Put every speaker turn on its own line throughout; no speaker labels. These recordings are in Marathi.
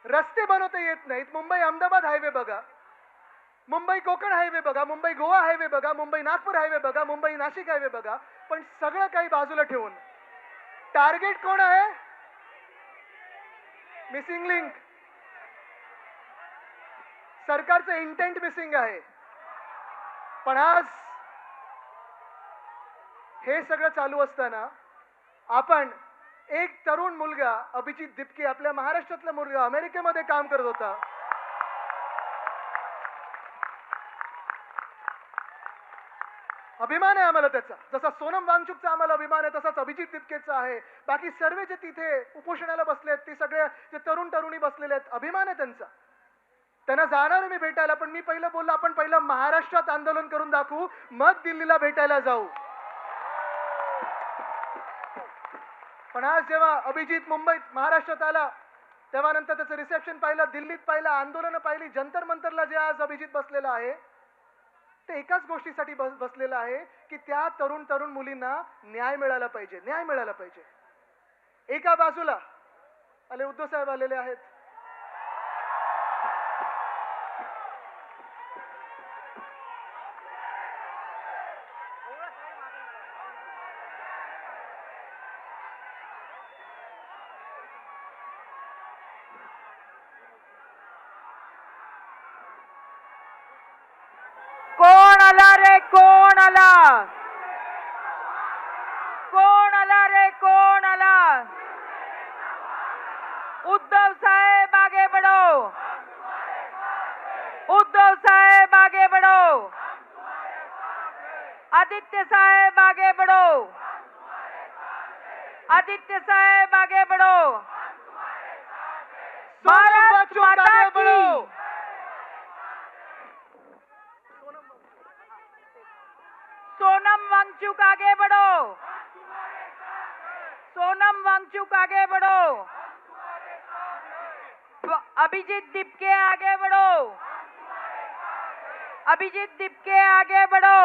रस्ते बनवता येत नाहीत, मुंबई अहमदाबाद हायवे बघा, मुंबई कोकण हायवे बघा, मुंबई गोवा हायवे बघा, मुंबई नागपूर हायवे बघा, मुंबई नाशिक हायवे बघा, पण सगळं काही बाजूला ठेवून टार्गेट कोण आहे? Missing link. सरकारचं इंटेंट मिसिंग आहे. पण आज हे सगळं चालू असताना आपण एक तरुण मुलगा अभिजित दिपके, आपल्या महाराष्ट्रातला मुलगा, अमेरिकेमध्ये काम करत होता. अभिमान आहे आम्हाला त्याचा, जसा सोनम वांगचुकचा आम्हाला अभिमान आहे तसाच अभिजित दिपकेचा आहे. बाकी सर्व जे तिथे उपोषणाला बसलेत, ते सगळे जे तरुण तरुणी बसलेले आहेत, अभिमान आहे त्यांचा. त्यांना जाणार मी भेटायला, पण मी पहिलं बोललो आपण पहिलं महाराष्ट्रात आंदोलन करून दाखवू, मग दिल्लीला भेटायला जाऊ. पण आज जेव्हा अभिजित मुंबईत महाराष्ट्रात आला, तेव्हा नंतर त्याचं रिसेप्शन पाहिलं, दिल्लीत पाहिलं, आंदोलनं पाहिली, जंतर मंतरला जे आज अभिजित बसलेला आहे ते एकाच गोष्टीसाठी बसलेला आहे की त्या तरुण तरुण मुलींना न्याय मिळाला पाहिजे, न्याय मिळाला पाहिजे. एका बाजूला आले उद्धव साहेब आलेले आहेत.
कोण आला रे, कोण आला, कोण आला रे, कोण आला? उद्धव साहेब आगे बढ़ो, उद्धव साहेब आगे बढ़ो, आदित्य साहेब आगे बढ़ो, आदित्य साहेब आगे बढ़ो. भारत माता की, सोनम वांगचुक आगे बढ़ो, सोनम वांगचुक आगे बढ़ो, अभिजीत दिपके आगे बढ़ो, अभिजीत दिपके आगे बढ़ो.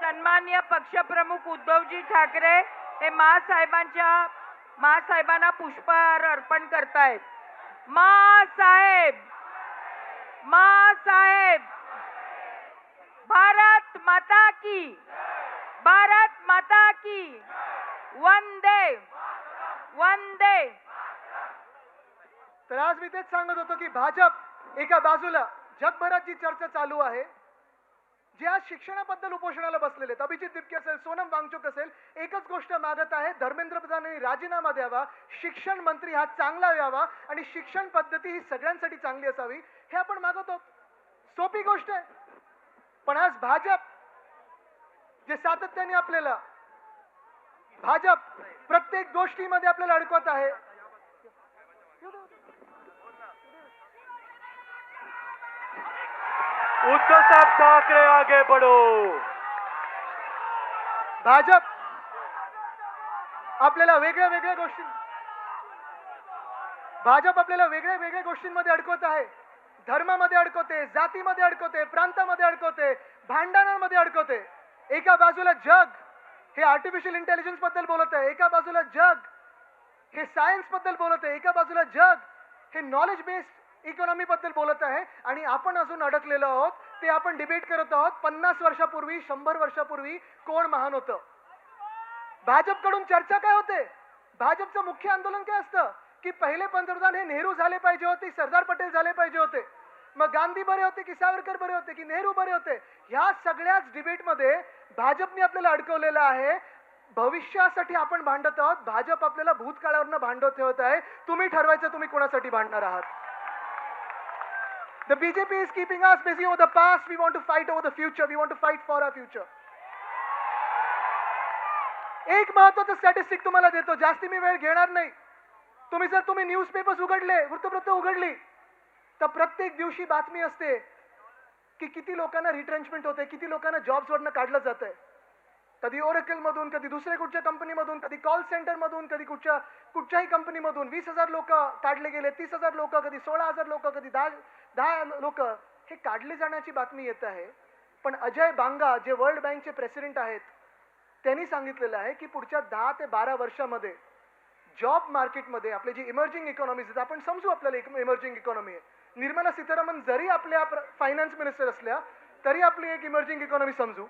सन्मान्य पक्षप्रमुख उद्धवजी ठाकरे हे मासाहेबांना पुष्पहार अर्पण करतायत. मासाहेब, मासाहेब, भारत माता की, भारत माता की, वंदे वंदे.
तर आज मी तेच सांगत होतो की भाजप एका बाजूला जगभरात जी चर्चा चालू आहे, जे आज शिक्षणाबद्दल उपोषणाला बसलेले आहेत, अभिजित दिपके असेल, सोनम वांगचुक असेल, एकच गोष्ट मागत आहे, धर्मेंद्र प्रधानांनी राजीनामा द्यावा, शिक्षण मंत्री हा चांगला यावा आणि शिक्षण पद्धती ही सगळ्यांसाठी चांगली असावी, हे आपण मागत आहोत. सोपी गोष्ट आहे. पण आज भाजप जे सातत्याने आपल्याला, भाजप प्रत्येक गोष्टीमध्ये आपल्याला अडकवत आहे.
उद्धव साहब ठाकरे आगे बढ़ो.
भाजप आपल्याला वेगळ्या वेगळ्या गोष्टी, भाजप आपल्याला वेगळ्या वेगळ्या गोष्टींमध्ये अडकवत आहे. धर्मामध्ये अडकवते, जातीमध्ये अडकवते, प्रांतामध्ये अडकवते, भांडणांमध्ये अडकवते. एका बाजूला जग हे आर्टिफिशियल इंटेलिजन्स बद्दल बोलत आहे, एका बाजूला जग हे सायन्स बद्दल बोलत आहे, एका बाजूला जग हे नॉलेज बेस्ड इकॉनॉमी बद्दल बोलत आहे, आणि आपण अजून अडकलेलो आहोत. ते आपण डिबेट करत आहोत 50 वर्षापूर्वी, 100 वर्षापूर्वी कोण महान होतं. भाजपकडून चर्चा काय होते? भाजपचं मुख्य आंदोलन काय असतं की पहिले पंतप्रधान हे नेहरू झाले पाहिजे होते, सरदार पटेल झाले पाहिजे होते, मग गांधी बरे होते की सावरकर बरे होते की नेहरू बरे होते. ह्या सगळ्याच डिबेटमध्ये भाजपने आपल्याला अडकवलेलं आहे. भविष्यासाठी आपण भांडत आहोत, भाजप आपल्याला भूतकाळावरनं भांडत ठेवत आहे. तुम्ही ठरवायचं तुम्ही कोणासाठी भांडणार आहात. The BJP is keeping us busy over the past. We want to fight over the future. We want to fight for our future. एक महत्त्वाचं स्टॅटिस्टिक तुम्हाला देतो, जास्ती मी वेळ घेणार नाही. तुम्ही न्यूजपेपर्स उघडले, वृत्तपत्र उघडली, तर प्रत्येक दिवशी बातमी असते की किती लोकांना रिट्रेंचमेंट होते, किती लोकांना जॉब्सवरनं काढलं जातंय. कधी ओरेकल मधून, कधी दुसऱ्या कुठच्या कंपनीमधून, कधी कॉल सेंटर मधून, कधी कुठच्याही कंपनीमधून 20,000 लोक काढले गेले, 30,000 लोक, कधी 16,000 लोक, कधी 10 लोक हे काढले जाण्याची बातमी येत आहे. पण अजय बांगा जे वर्ल्ड बँकचे प्रेसिडेंट आहेत, त्यांनी सांगितलेलं आहे की पुढच्या 10 ते 12 वर्षामध्ये जॉब मार्केटमध्ये आपले जे इमर्जिंग इकॉनॉमीज आहेत, आपण समजू आपल्याला इमर्जिंग इकॉनॉमी आहे. निर्मला सीतारामन जरी आपल्या फायनान्स मिनिस्टर असल्या तरी आपली एक इमर्जिंग इकॉनॉमी समजू.